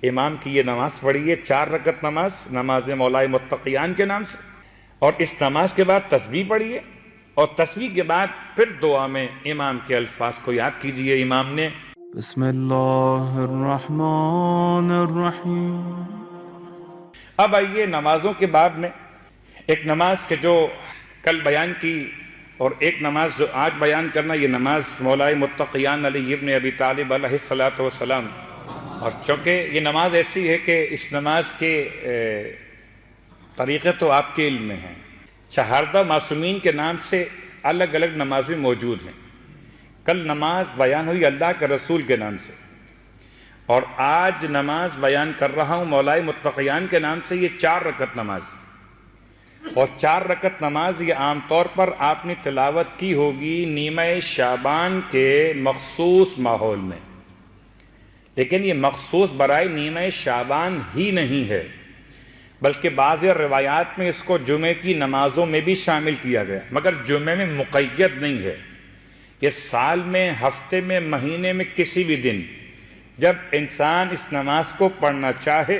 امام کی یہ نماز پڑھیے، 4 رکعت نماز، نماز مولا متقیان کے نام سے، اور اس نماز کے بعد تسبیح پڑھیے، اور تسبیح کے بعد پھر دعا میں امام کے الفاظ کو یاد کیجئے۔ امام نے بسم اللہ الرحمن الرحیم۔ اب آئیے نمازوں کے بعد میں ایک نماز کے جو کل بیان کی اور ایک نماز جو آج بیان کرنا، یہ نماز مولا متقیان علی ابن ابی طالب علیہ السلام، اور چونکہ یہ نماز ایسی ہے کہ اس نماز کے طریقے تو آپ کے علم میں ہیں، چہاردہ معصومین کے نام سے الگ الگ نمازیں موجود ہیں۔ کل نماز بیان ہوئی اللہ کے رسول کے نام سے، اور آج نماز بیان کر رہا ہوں مولا متقیان کے نام سے، یہ 4 رکعت نماز، اور 4 رکعت نماز یہ عام طور پر آپ نے تلاوت کی ہوگی نیمہ شعبان کے مخصوص ماحول میں، لیکن یہ مخصوص برائے نیمہ شعبان ہی نہیں ہے، بلکہ بعض روایات میں اس کو جمعے کی نمازوں میں بھی شامل کیا گیا، مگر جمعے میں مقید نہیں ہے۔ یہ سال میں، ہفتے میں، مہینے میں کسی بھی دن جب انسان اس نماز کو پڑھنا چاہے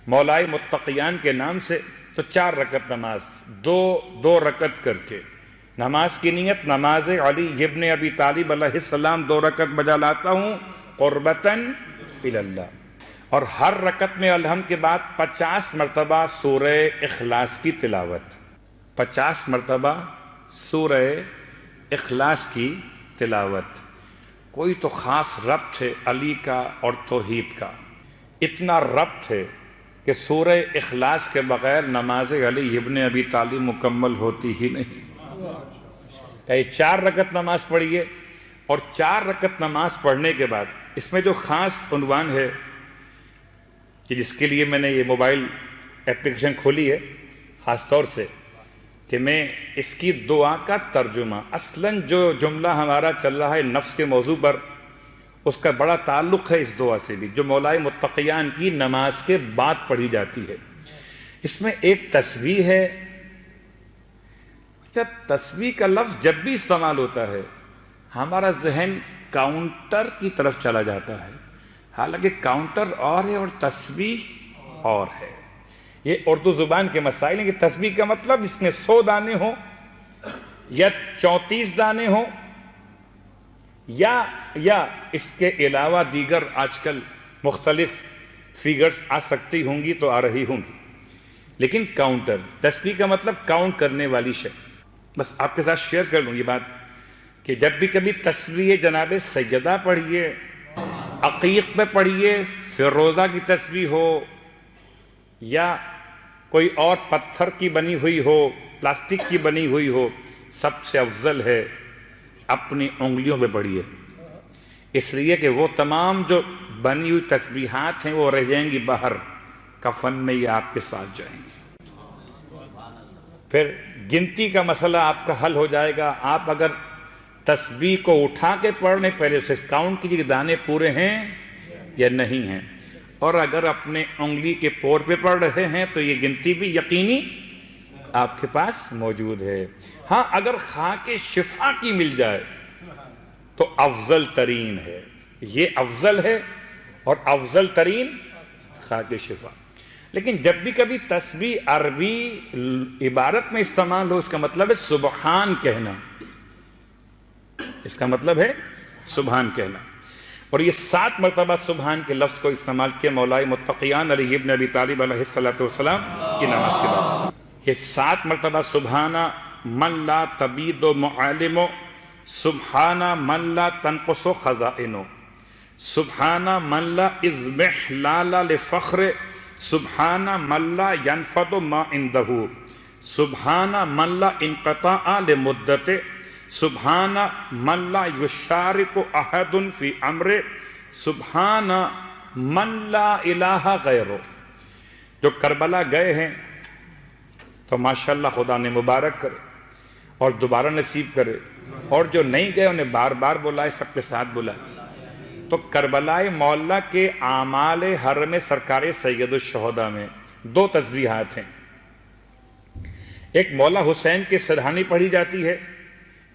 مولا متقیان کے نام سے، تو 4 رکعت نماز، دو رکعت کر کے نماز کی نیت، نماز علی ابن ابی طالب علیہ السلام 2 رکعت بجا لاتا ہوں قربتاً الی اللہ، اور ہر رکعت میں الحمد کے بعد 50 مرتبہ سورہ اخلاص کی تلاوت، 50 مرتبہ سورہ اخلاص کی تلاوت۔ کوئی تو خاص ربط ہے علی کا اور توحید کا، اتنا ربط ہے کہ سورہ اخلاص کے بغیر نماز علی ابن ابی طالب مکمل ہوتی ہی نہیں۔ کہ 4 رکعت نماز پڑھیے، اور 4 رکعت نماز پڑھنے کے بعد اس میں جو خاص عنوان ہے کہ جس کے لیے میں نے یہ موبائل اپلیکیشن کھولی ہے خاص طور سے، کہ میں اس کی دعا کا ترجمہ، اصلاً جو جملہ ہمارا چل رہا ہے نفس کے موضوع پر، اس کا بڑا تعلق ہے اس دعا سے بھی، جو مولا متقیان کی نماز کے بعد پڑھی جاتی ہے۔ اس میں ایک تسبیح ہے۔ جب تسبیح کا لفظ جب بھی استعمال ہوتا ہے ہمارا ذہن کاؤنٹر کی طرف چلا جاتا ہے، حالانکہ کاؤنٹر اور ہے اور تسبیح اور ہے۔ یہ اردو زبان کے مسائل ہیں کہ تسبیح کا مطلب اس میں 100 دانے ہوں یا 34 دانے ہوں، یا اس کے علاوہ دیگر آج کل مختلف فیگرز آ سکتی ہوں گی تو آ رہی ہوں گی، لیکن کاؤنٹر، تسبیح کا مطلب کاؤنٹ کرنے والی شے۔ بس آپ کے ساتھ شیئر کر لوں یہ بات کہ جب بھی کبھی تسبیح جناب سیدہ پڑھیے، عقیق پہ پڑھیے، فیروزہ کی تسبیح ہو یا کوئی اور پتھر کی بنی ہوئی ہو، پلاسٹک کی بنی ہوئی ہو، سب سے افضل ہے اپنی انگلیوں پہ پڑھیے، اس لیے کہ وہ تمام جو بنی ہوئی تسبیحات ہیں وہ رہ جائیں گی باہر، کفن میں یہ آپ کے ساتھ جائیں گی۔ پھر گنتی کا مسئلہ آپ کا حل ہو جائے گا۔ آپ اگر تسبیح کو اٹھا کے پڑھنے پہلے سے کاؤنٹ کیجیے کہ دانے پورے ہیں یا نہیں ہیں، اور اگر اپنے انگلی کے پور پہ پڑھ رہے ہیں تو یہ گنتی بھی یقینی آپ کے پاس موجود ہے۔ ہاں اگر خاک شفا کی مل جائے تو افضل ترین ہے، یہ افضل ہے، اور افضل ترین خاک شفا۔ لیکن جب بھی کبھی تسبیح عربی عبارت میں استعمال ہو، اس کا مطلب ہے سبحان کہنا، اس کا مطلب ہے سبحان کہنا، اور یہ 7 مرتبہ سبحان کے لفظ کو استعمال کیا مولا متقیان علی ابن ابی طالب علیہ السلام کی نماز کے بعد۔ یہ 7 مرتبہ سبحان من لا تبید معالم، سبحان من لا تنقص خزائن، سبحان من لا اضمحلال لفخر، سبحان من لا ينفد ما عنده، سبحان من لا انقطاع لمدت، سبحان من لا یشارک احد فی امر، سبحان من لا الہ غیرہ۔ جو کربلا گئے ہیں تو ماشاءاللہ خدا نے مبارک کرے اور دوبارہ نصیب کرے، اور جو نہیں گئے انہیں بار بار بلائے، سب کے ساتھ بلائے۔ تو کربلا معلیٰ کے اعمال حرم سرکار سید الشہداء میں 2 تسبیحات ہیں، ایک مولا حسین کے سرہانی پڑھی جاتی ہے،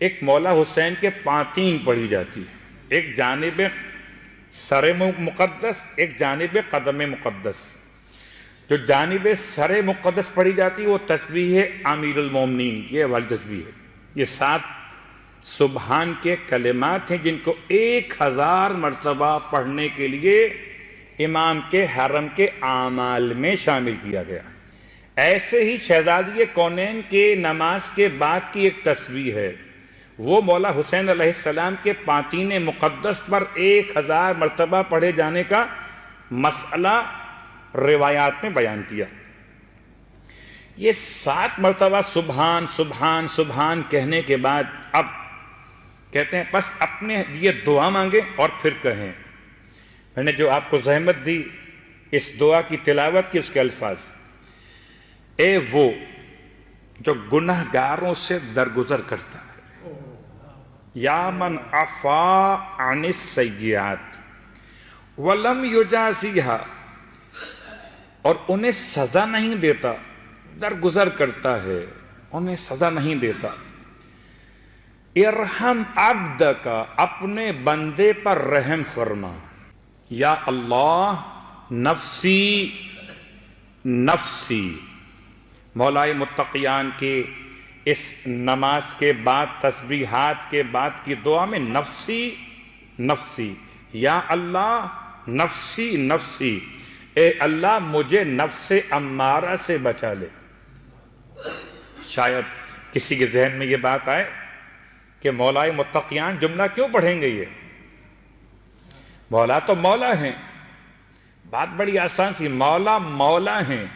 ایک مولا حسین کے پانتین پڑھی جاتی ہے۔ ایک جانب سر مقدس، ایک جانب قدم مقدس. جو جانب سر مقدس پڑھی جاتی ہے وہ تسبیح ہے امیر المومنین، یہ والی تسبیح ہے. یہ 7 سبحان کے کلمات ہیں جن کو 1000 مرتبہ پڑھنے کے لیے امام کے حرم کے اعمال میں شامل کیا گیا. ایسے ہی شہزادی کونین کے نماز کے بعد کی ایک تسبیح ہے، وہ مولا حسین علیہ السلام کے پاتین مقدس پر 1000 مرتبہ پڑھے جانے کا مسئلہ روایات میں بیان کیا. یہ 7 مرتبہ سبحان سبحان سبحان کہنے کے بعد اب کہتے ہیں بس اپنے لیے دعا مانگیں اور پھر کہیں. میں نے جو آپ کو زحمت دی اس دعا کی تلاوت کی، اس کے الفاظ: اے وہ جو گناہ گاروں سے درگزر کرتا ہے، یا من عفا عن السیئات ولم یجازیہا، اور انہیں سزا نہیں دیتا، درگزر کرتا ہے انہیں سزا نہیں دیتا. ارحم عبدک، اپنے بندے پر رحم فرما. یا اللہ نفسی نفسی. مولائے متقیان کے اس نماز کے بعد تسبیحات کے بعد کی دعا میں نفسی نفسی، یا اللہ نفسی نفسی، اے اللہ مجھے نفس امارہ سے بچا لے. شاید کسی کے ذہن میں یہ بات آئے کہ مولائے متقیان جملہ کیوں پڑھیں گے؟ یہ مولا تو مولا ہیں. بات بڑی آسان سی، مولا مولا ہیں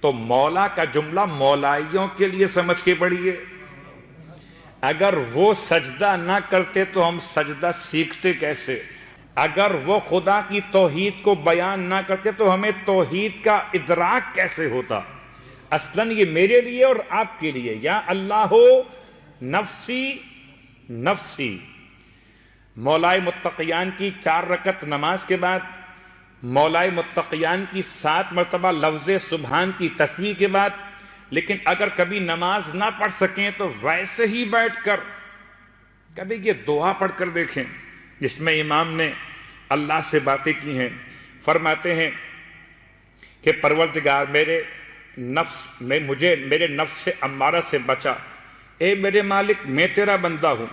تو مولا کا جملہ مولائیوں کے لیے سمجھ کے پڑھیے. اگر وہ سجدہ نہ کرتے تو ہم سجدہ سیکھتے کیسے؟ اگر وہ خدا کی توحید کو بیان نہ کرتے تو ہمیں توحید کا ادراک کیسے ہوتا؟ اصلاً یہ میرے لیے اور آپ کے لیے. یا اللہ نفسی نفسی. مولائے متقیان کی 4 رکعت نماز کے بعد، مولائے متقیان کی 7 مرتبہ لفظ سبحان کی تسبیح کے بعد، لیکن اگر کبھی نماز نہ پڑھ سکیں تو ویسے ہی بیٹھ کر کبھی یہ دعا پڑھ کر دیکھیں جس میں امام نے اللہ سے باتیں کی ہیں. فرماتے ہیں کہ پروردگار مجھے میرے نفس سے امارہ سے بچا. اے میرے مالک میں تیرا بندہ ہوں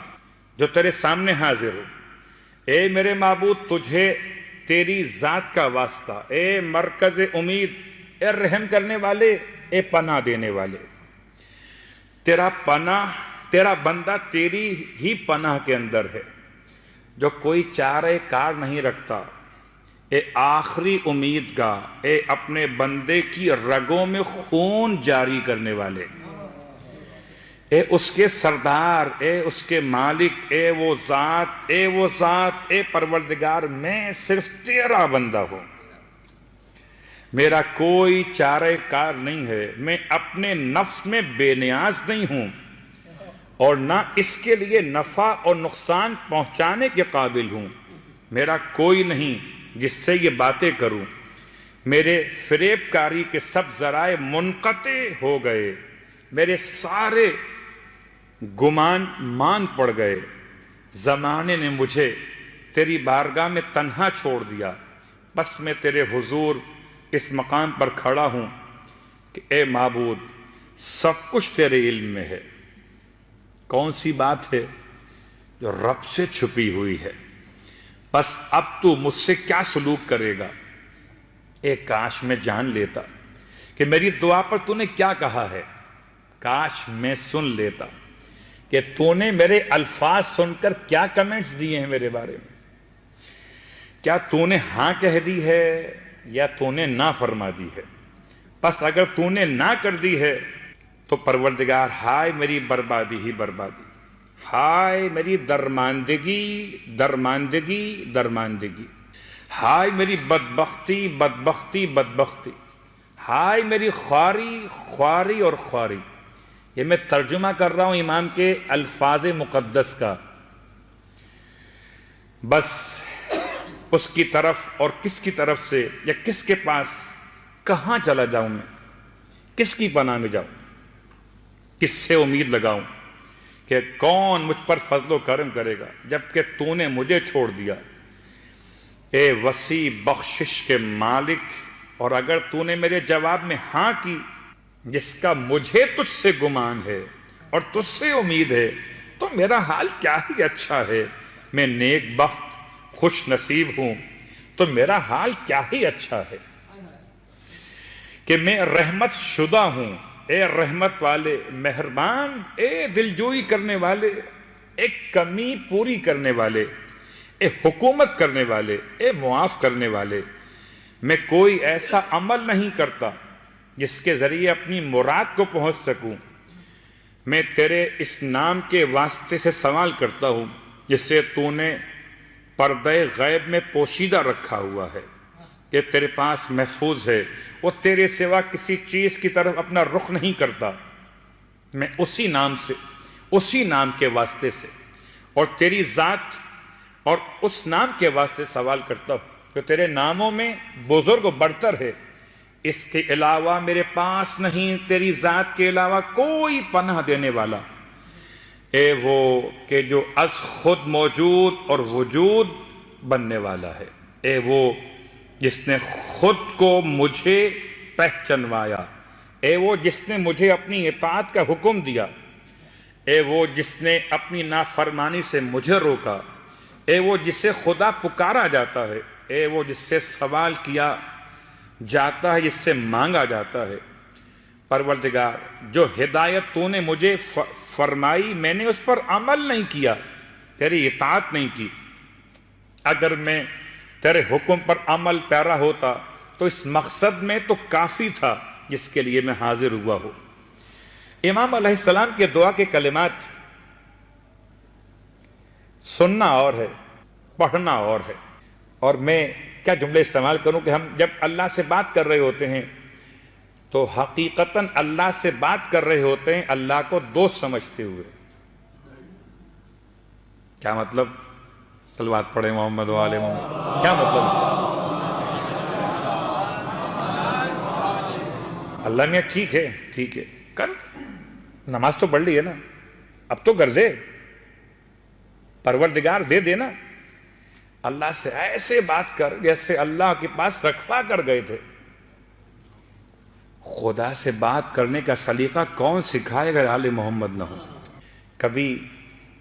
جو تیرے سامنے حاضر ہوں. اے میرے معبود تجھے تیری ذات کا واسطہ. اے مرکز امید، اے رحم کرنے والے، اے پناہ دینے والے. تیرا بندہ تیری ہی پناہ کے اندر ہے جو کوئی چارہ کار نہیں رکھتا. اے آخری امید گاہ، اے اپنے بندے کی رگوں میں خون جاری کرنے والے. اے اس کے سردار، اے اس کے مالک، اے وہ ذات، اے پروردگار میں صرف تیرا بندہ ہوں. میرا کوئی چارہ کار نہیں ہے. میں اپنے نفس میں بے نیاز نہیں ہوں اور نہ اس کے لیے نفع اور نقصان پہنچانے کے قابل ہوں. میرا کوئی نہیں جس سے یہ باتیں کروں. میرے فریب کاری کے سب ذرائع منقطع ہو گئے. میرے سارے گمان مان پڑ گئے. زمانے نے مجھے تیری بارگاہ میں تنہا چھوڑ دیا. بس میں تیرے حضور اس مقام پر کھڑا ہوں کہ اے معبود سب کچھ تیرے علم میں ہے. کون سی بات ہے جو رب سے چھپی ہوئی ہے؟ بس اب تو مجھ سے کیا سلوک کرے گا؟ اے کاش میں جان لیتا کہ میری دعا پر تو نے کیا کہا ہے. کاش میں سن لیتا کہ تو نے میرے الفاظ سن کر کیا کمنٹس دیے ہیں میرے بارے میں. کیا تو نے ہاں کہہ دی ہے یا تو نے نہ فرما دی ہے؟ بس اگر تو نے نہ کر دی ہے تو پروردگار ہائے میری بربادی ہی بربادی، ہائے میری درماندگی درماندگی درماندگی، ہائے میری بدبختی بدبختی بدبختی، ہائے میری خواری خواری اور خواری. یہ میں ترجمہ کر رہا ہوں امام کے الفاظ مقدس کا. بس اس کی طرف اور کس کی طرف سے یا کس کے پاس کہاں چلا جاؤں؟ میں کس کی پناہ میں جاؤں؟ کس سے امید لگاؤں کہ کون مجھ پر فضل و کرم کرے گا جبکہ تو نے مجھے چھوڑ دیا؟ اے وسیع بخشش کے مالک، اور اگر تو نے میرے جواب میں ہاں کی، جس کا مجھے تجھ سے گمان ہے اور تجھ سے امید ہے، تو میرا حال کیا ہی اچھا ہے۔ میں نیک بخت خوش نصیب ہوں، تو میرا حال کیا ہی اچھا ہے کہ میں رحمت شدہ ہوں۔ اے رحمت والے مہربان، اے دلجوئی کرنے والے، ایک کمی پوری کرنے والے، اے حکومت کرنے والے، اے معاف کرنے والے، میں کوئی ایسا عمل نہیں کرتا جس کے ذریعے اپنی مراد کو پہنچ سکوں۔ میں تیرے اس نام کے واسطے سے سوال کرتا ہوں جسے تو نے پردہ غیب میں پوشیدہ رکھا ہوا ہے، کہ تیرے پاس محفوظ ہے، وہ تیرے سوا کسی چیز کی طرف اپنا رخ نہیں کرتا۔ میں اسی نام سے، اسی نام کے واسطے سے اور تیری ذات اور اس نام کے واسطے سوال کرتا ہوں کہ تیرے ناموں میں بزرگ و برتر ہے، اس کے علاوہ میرے پاس نہیں تیری ذات کے علاوہ کوئی پناہ دینے والا۔ اے وہ کہ جو از خود موجود اور وجود بننے والا ہے، اے وہ جس نے خود کو مجھے پہچنوایا، اے وہ جس نے مجھے اپنی اطاعت کا حکم دیا، اے وہ جس نے اپنی نافرمانی سے مجھے روکا، اے وہ جسے خدا پکارا جاتا ہے، اے وہ جس سے سوال کیا جاتا ہے، جس سے مانگا جاتا ہے۔ پروردگار، جو ہدایت تو نے مجھے فرمائی میں نے اس پر عمل نہیں کیا، تیری اطاعت نہیں کی۔ اگر میں تیرے حکم پر عمل پیرا ہوتا تو اس مقصد میں تو کافی تھا جس کے لیے میں حاضر ہوا ہوں۔ امام علیہ السلام کے دعا کے کلمات سننا اور ہے، پڑھنا اور ہے، اور میں کیا جملے استعمال کروں کہ ہم جب اللہ سے بات کر رہے ہوتے ہیں تو حقیقتاً اللہ سے بات کر رہے ہوتے ہیں اللہ کو دوست سمجھتے ہوئے۔ کیا مطلب؟ صلوات پڑھیں محمد و آل محمد۔ کیا مطلب اس کا؟ اللہ نے ٹھیک ہے، ٹھیک ہے، کر نماز تو پڑھ لی ہے نا، اب تو کر دے، پروردگار دے دینا۔ اللہ سے ایسے بات کر جیسے اللہ کے پاس رکھوا کر گئے تھے۔ خدا سے بات کرنے کا سلیقہ کون سکھائے گا آل محمد نہ ہو۔ کبھی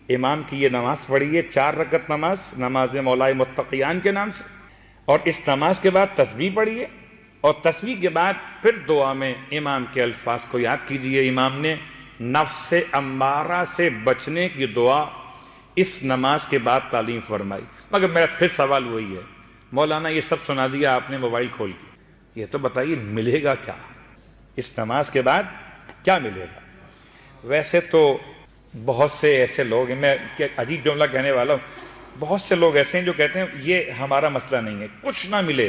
امام کی یہ نماز پڑھیے، 4 رکعت نماز، نماز مولائے متقیان کے نام سے، اور اس نماز کے بعد تسبیح پڑھیے، اور تسبیح کے بعد پھر دعا میں امام کے الفاظ کو یاد کیجئے۔ امام نے نفس امارہ سے بچنے کی دعا اس نماز کے بعد تعلیم فرمائی۔ مگر میرا پھر سوال وہی ہے، مولانا یہ سب سنا دیا آپ نے موبائل کھول کے، یہ تو بتائیے ملے گا کیا اس نماز کے بعد؟ کیا ملے گا؟ ویسے تو بہت سے ایسے لوگ ہیں، میں عجیب جملہ کہنے والا ہوں، بہت سے لوگ ایسے ہیں جو کہتے ہیں یہ ہمارا مسئلہ نہیں ہے، کچھ نہ ملے،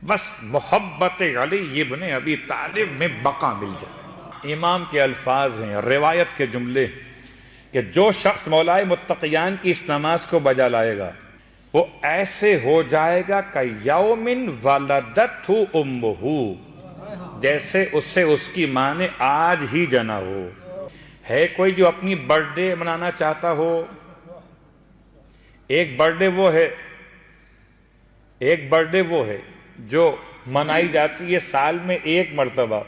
بس محبت علی ابن ابی طالب میں بقا مل جائے۔ امام کے الفاظ ہیں، روایت کے جملے، کہ جو شخص مولائے متقیان کی اس نماز کو بجا لائے گا وہ ایسے ہو جائے گا کہ یوم ولدتہ امہ، جیسے اسے اس کی ماں نے آج ہی جنا ہو۔ ہے کوئی جو اپنی برتھ ڈے منانا چاہتا ہو؟ ایک برتھ ڈے وہ ہے جو منائی جاتی ہے سال میں ایک مرتبہ،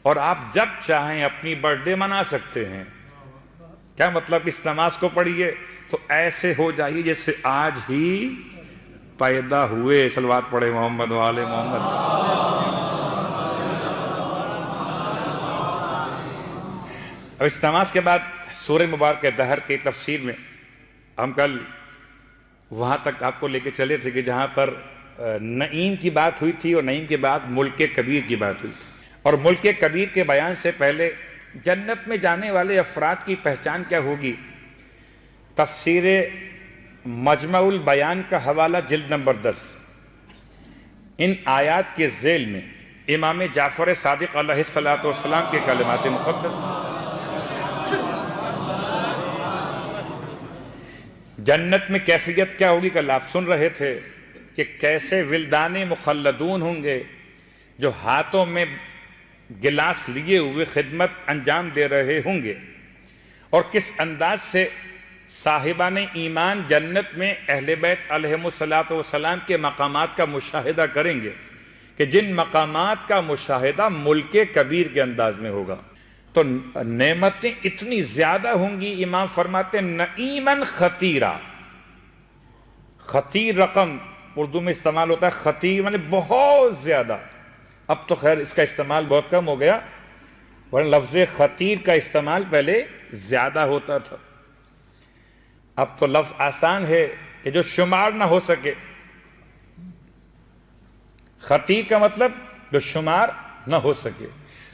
اور آپ جب چاہیں اپنی برتھ ڈے منا سکتے ہیں۔ کیا مطلب؟ اس نماز کو پڑھیے تو ایسے ہو جائیے جیسے آج ہی پیدا ہوئے۔ صلوات پڑھے محمد و آل محمد۔ اب اس نماز کے بعد سورہ مبارکہ دہر کی تفسیر میں ہم کل وہاں تک آپ کو لے کے چلے تھے کہ جہاں پر نعیم کی بات ہوئی تھی، اور نعیم کے بعد ملک کبیر کی بات ہوئی تھی، اور ملک کبیر کے بیان سے پہلے جنت میں جانے والے افراد کی پہچان کیا ہوگی؟ تفسیر مجمع البیان کا حوالہ جلد نمبر 10۔ ان آیات کے ذیل میں امام جعفر صادق علیہ السلام کے کلمات مقدس، جنت میں کیفیت کیا ہوگی کل آپ سن رہے تھے کہ کیسے ولدان مخلدون ہوں گے جو ہاتھوں میں گلاس لیے ہوئے خدمت انجام دے رہے ہوں گے، اور کس انداز سے صاحبان ایمان جنت میں اہل بیت علیہم الصلاۃ والسلام کے مقامات کا مشاہدہ کریں گے کہ جن مقامات کا مشاہدہ ملک کبیر کے انداز میں ہوگا، تو نعمتیں اتنی زیادہ ہوں گی، امام فرماتے ہیں نعیماً خطیرہ۔ خطیر رقم اردو میں استعمال ہوتا ہے، خطیر معنی بہت زیادہ۔ اب تو خیر اس کا استعمال بہت کم ہو گیا، ورنہ لفظ خطیر کا استعمال پہلے زیادہ ہوتا تھا۔ اب تو لفظ آسان ہے کہ جو شمار نہ ہو سکے۔ خطیر کا مطلب جو شمار نہ ہو سکے۔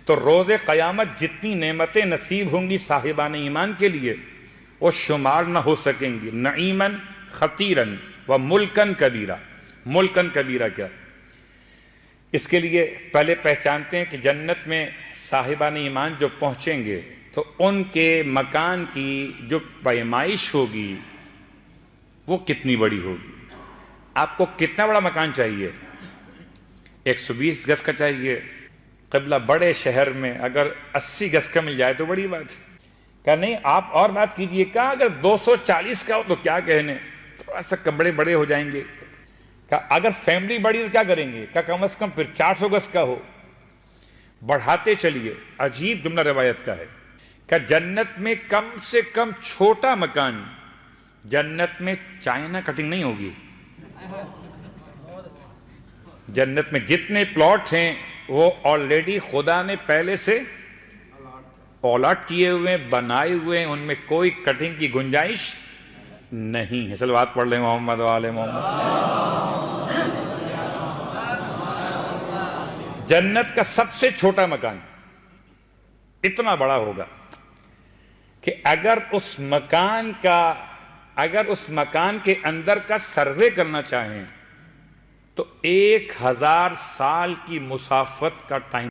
تو روز قیامت جتنی نعمتیں نصیب ہوں گی صاحبان ایمان کے لیے وہ شمار نہ ہو سکیں گی۔ نعیماً خطیراً و ملکاً کبیرہ۔ ملکاً کبیرہ کیا؟ اس کے لیے پہلے پہچانتے ہیں کہ جنت میں صاحبان ایمان جو پہنچیں گے تو ان کے مکان کی جو پیمائش ہوگی وہ کتنی بڑی ہوگی۔ آپ کو کتنا بڑا مکان چاہیے؟ 120 گز کا چاہیے؟ قبلہ بڑے شہر میں اگر 80 گز کا مل جائے تو بڑی بات ہے۔ کہا نہیں آپ اور بات کیجئے، کہا اگر 240 کا ہو تو کیا کہنے، تھوڑا سا کمرے بڑے ہو جائیں گے۔ کہا اگر فیملی بڑی تو کیا کریں گے، کہا کم از کم پھر 400 گز کا ہو۔ بڑھاتے چلیے، عجیب جملہ روایت کا ہے کہ جنت میں کم سے کم چھوٹا مکان، جنت میں چائنا کٹنگ نہیں ہوگی۔ جنت میں جتنے پلاٹ ہیں وہ آلریڈی خدا نے پہلے سے الاٹ کیے ہوئے بنائے ہوئے ہیں، ان میں کوئی کٹنگ کی گنجائش نہیں ہے۔ صلوات پڑھ لیں محمد و آل محمد۔ جنت کا سب سے چھوٹا مکان اتنا بڑا ہوگا کہ اگر اس مکان کے اندر کا سروے کرنا چاہیں تو 1000 سال کی مسافت کا ٹائم